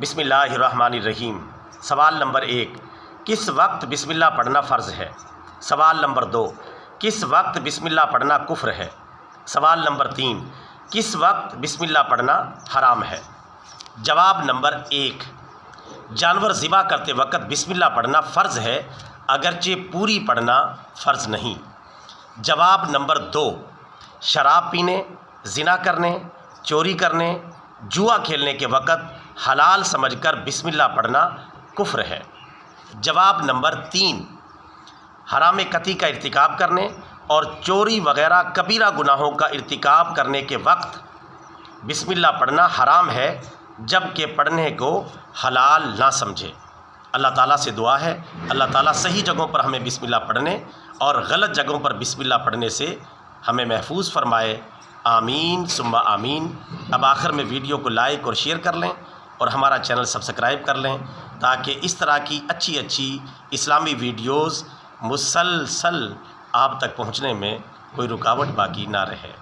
بسم اللہ الرحمن الرحیم۔ سوال نمبر 1، کس وقت بسم اللہ پڑھنا فرض ہے؟ سوال نمبر 2، کس وقت بسم اللہ پڑھنا کفر ہے؟ سوال نمبر 3، کس وقت بسم اللہ پڑھنا حرام ہے؟ جواب نمبر 1، جانور ذبح کرتے وقت بسم اللہ پڑھنا فرض ہے، اگرچہ پوری پڑھنا فرض نہیں۔ جواب نمبر 2، شراب پینے، زنا کرنے، چوری کرنے، جوا کھیلنے کے وقت حلال سمجھ کر بسم اللہ پڑھنا کفر ہے۔ جواب نمبر 3، حرام قطعی کا ارتکاب کرنے اور چوری وغیرہ کبیرہ گناہوں کا ارتکاب کرنے کے وقت بسم اللہ پڑھنا حرام ہے، جبکہ پڑھنے کو حلال نہ سمجھے۔ اللہ تعالیٰ سے دعا ہے اللہ تعالیٰ صحیح جگہوں پر ہمیں بسم اللہ پڑھنے اور غلط جگہوں پر بسم اللہ پڑھنے سے ہمیں محفوظ فرمائے، آمین ثم آمین۔ اب آخر میں ویڈیو کو لائک اور شیئر کر لیں اور ہمارا چینل سبسکرائب کر لیں تاکہ اس طرح کی اچھی اسلامی ویڈیوز مسلسل آپ تک پہنچنے میں کوئی رکاوٹ باقی نہ رہے۔